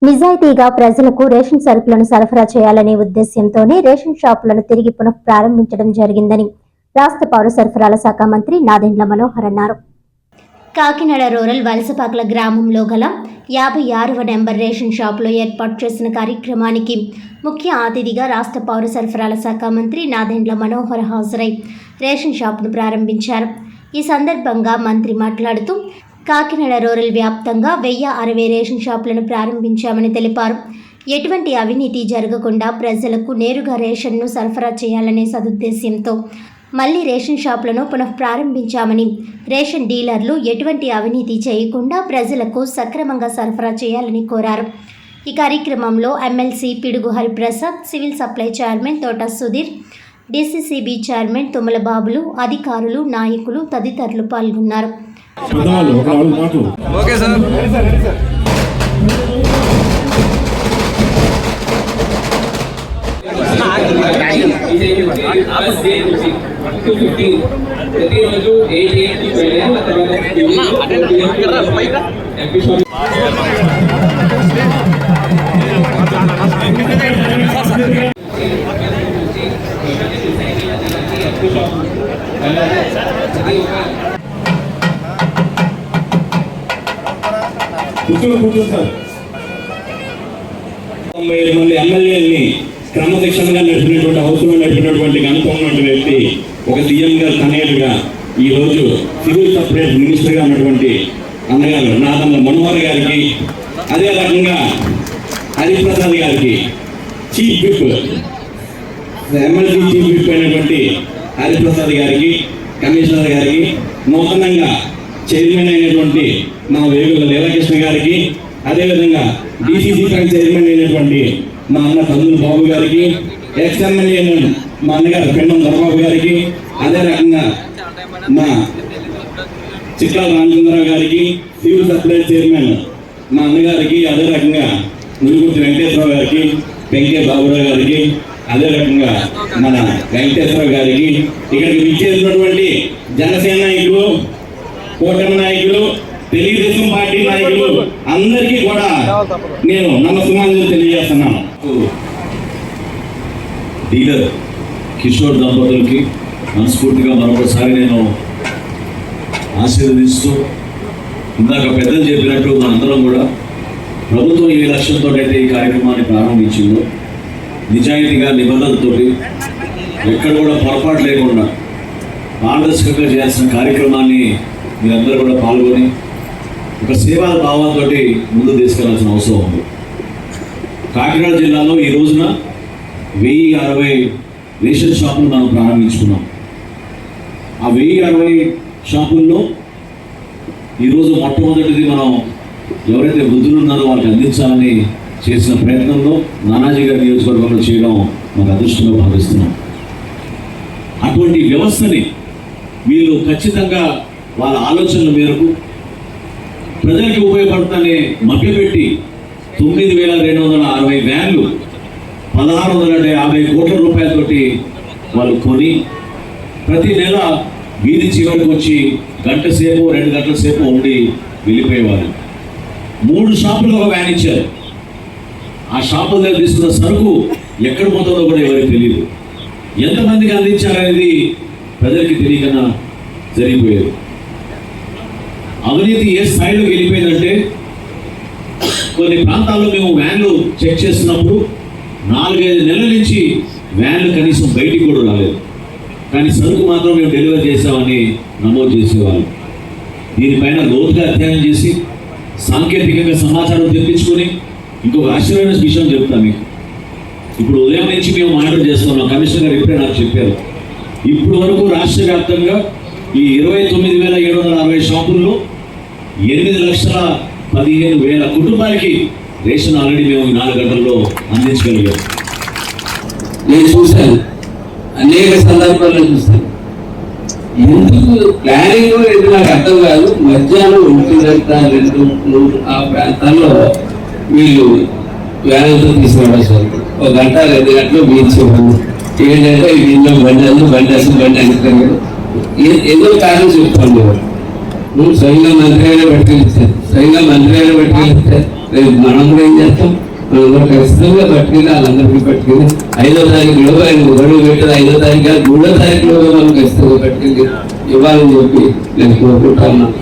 నిజాయితీగా ప్రజలకు రేషన్ సరుకులను సరఫరా చేయాలనే ఉద్దేశ్యంతోనే రేషన్ షాపులను తిరిగి పునః ప్రారంభించడం జరిగిందని రాష్ట్ర పౌర సరఫరాల శాఖ మంత్రి నాదెండ్ల మనోహర్ అన్నారు. కాకినాడ రూరల్ వలసపాకల గ్రామంలో గల 56వ నెంబర్ రేషన్ షాపులో ఏర్పాటు చేసిన కార్యక్రమానికి ముఖ్య అతిథిగా రాష్ట్ర పౌర సరఫరాల శాఖ మంత్రి నాదెండ్ల మనోహర్ హాజరై రేషన్ షాపును ప్రారంభించారు. ఈ సందర్భంగా మంత్రి మాట్లాడుతూ కాకినాడ రూరల్ వ్యాప్తంగా 1060 రేషన్ షాపులను ప్రారంభించామని తెలిపారు. ఎటువంటి అవినీతి జరగకుండా ప్రజలకు నేరుగా రేషన్ను సరఫరా చేయాలనే సదుద్దేశ్యంతో మళ్లీ రేషన్ షాపులను పునః ప్రారంభించామని, రేషన్ డీలర్లు ఎటువంటి అవినీతి చేయకుండా ప్రజలకు సక్రమంగా సరఫరా చేయాలని కోరారు. ఈ కార్యక్రమంలో ఎమ్మెల్సీ పిడుగు హరిప్రసాద్, సివిల్ సప్లై చైర్మన్ తోట సుధీర్, డీసీసీబీ చైర్మన్ తుమ్మల బాబులు, అధికారులు, నాయకులు తదితరులు పాల్గొన్నారు. Okay sir. మంది ఎమ్మెల్యేలని క్రమశిక్షణగా నడిపినటువంటి అవసరం నడిపినటువంటి అనుకున్నటువంటి వ్యక్తి ఒక సీఎం గారు తనయుడుగా ఈరోజు సివిల్ సప్లైస్ మినిస్టర్గా ఉన్నటువంటి అన్నగారు నాదెండ్ల మనోహర్ గారికి, అదే రకంగా హరిప్రసాద్ గారికి, chief whip MLC chief whip అయినటువంటి హరిప్రసాద్ గారికి, కమిషనర్ గారికి, నూతనంగా చైర్మన్ అయినటువంటి మా వేగుల లీలాకృష్ణ గారికి, అదేవిధంగా డీసీసీ బ్యాంక్ చైర్మన్ అయినటువంటి మా అన్న తమ్ముడు బాబు గారికి, ఎక్స్ఎమ్మెల్యే మా అన్నగారు పెన్నం దొరబాబు గారికి, అదే రకంగా మా చిక్కాల రామచంద్రరావు గారికి, సివిల్ సప్లై చైర్మన్ మా అన్నగారికి, అదే రకంగా మురుగుర్తి వెంకటేశ్వరరావు గారికి, వెంకే బాబురావు గారికి, అదే రకంగా మన వెంకటేశ్వరరావు గారికి, ఇక్కడికి విచ్చేసినటువంటి జనసేన నాయకులు, కూటమి నాయకులు, తెలుగుదేశం పార్టీ నాయకులు అందరికీ కూడా నేను నమస్కారాలు తెలియజేస్తున్నాను. డీలర్ కిషోర్ దంపతులకి మనస్ఫూర్తిగా మరొకసారి నేను ఆశీర్వదిస్తూ, ఇందాక పెద్దలు చెప్పినట్టు మనందరం కూడా ప్రభుత్వం ఏ లక్ష్యంతో అయితే ఈ కార్యక్రమాన్ని ప్రారంభించిందో నిజాయితీగా నిబంధనలతో ఎక్కడ కూడా పొరపాటు లేకుండా పారదర్శకంగా చేయాల్సిన కార్యక్రమాన్ని మీరందరూ కూడా పాల్గొని ఒక సేవా భావంతో ముందు తీసుకెళ్లాల్సిన అవసరం ఉంది. కాకినాడ జిల్లాలో ఈ రోజున 1060 రేషన్ షాపులు మనం ప్రారంభించుకున్నాం. ఆ 1060 షాపుల్లో ఈరోజు మొట్టమొదటిది మనం ఎవరైతే వృద్ధులు ఉన్నారో వాళ్ళకి అందించాలని చేసిన ప్రయత్నంలో నానాజీ గారి నియోజకవర్గంలో చేయడం మాకు అదృష్టంగా భావిస్తున్నాం. అటువంటి వ్యవస్థని వీళ్ళు ఖచ్చితంగా వాళ్ళ ఆలోచనల మేరకు ప్రజలకి ఉపయోగపడుతుందని మభ్యపెట్టి 9260 వ్యాన్లు 1650 కోట్ల రూపాయలతోటి వాళ్ళు కొని ప్రతి నెల వీధి చివరికి వచ్చి గంట సేపు 2 గంటల సేపు ఉండి వెళ్ళిపోయేవారు. 3 షాపులకు ఒక వ్యాన్ ఇచ్చారు. ఆ షాపుల దగ్గర తీసుకున్న సరుకు ఎక్కడ పోతుందో కూడా ఎవరికి తెలియదు. ఎంతమందికి అందించారనేది ప్రజలకి తెలియకన్నా జరిగిపోయేది. అవినీతి ఏ స్థాయిలో వెళ్ళిపోయిందంటే కొన్ని ప్రాంతాల్లో మేము వ్యాన్లు చెక్ చేస్తున్నప్పుడు 4-5 నెలల నుంచి వ్యాన్లు కనీసం బయటికి కూడా రాలేదు, కానీ సరుకు మాత్రం మేము డెలివరీ చేసామని నమోదు చేసేవాళ్ళు. దీనిపైన లోతుగా అధ్యయనం చేసి సాంకేతికంగా సమాచారం తెప్పించుకొని ఇంకొక ఆశ్చర్యమైన విషయం చెప్తాను మీకు. ఇప్పుడు ఉదయం నుంచి మేము మానిటర్ చేస్తున్నాం. కమిషనర్ గారు ఇప్పుడే నాకు చెప్పారు. ఇప్పుడు వరకు రాష్ట్ర వ్యాప్తంగా ఈ 29,760 షాపుల్లో 8,15,000 కుటుంబాలకి రేషన్ ఆల్రెడీ మేము 4 గంటల్లో అందించగలిగాం. నేను చూశాను, అనేక సందర్భాల్లో చూశాను. ఎందుకు ప్లానింగ్ ఎందుకు నాకు అర్థం కాదు. మధ్యాహ్నం 1:2 ఆ ప్రాంతాల్లో వీళ్ళు వ్యాన్లతో తీసుకురావడం జరుగుతుంది. 1 గంట 2 గంటలు వీల్చేవాళ్ళు. ఏంటంటే వీళ్ళు బండి అందుతారు, ఏదో కారణం చెప్తాను. నువ్వు స్వయంగా మంత్రి అయినా పట్టుకెళ్తారు, రేపు మనం కూడా ఏం చేస్తాం, మనం కూడా ఖచ్చితంగా పట్టుకెళ్ళి వాళ్ళందరికీ పట్టుకెళ్ళి 5వ తారీఖులోగా ఆయన గడువు పెట్టదు, 5వ తారీఖు 3వ తారీఖులోగా మనం ఖచ్చితంగా పట్టుకెళ్ళి ఇవ్వాలని చెప్పి నేను కోరుకుంటా ఉన్నాను.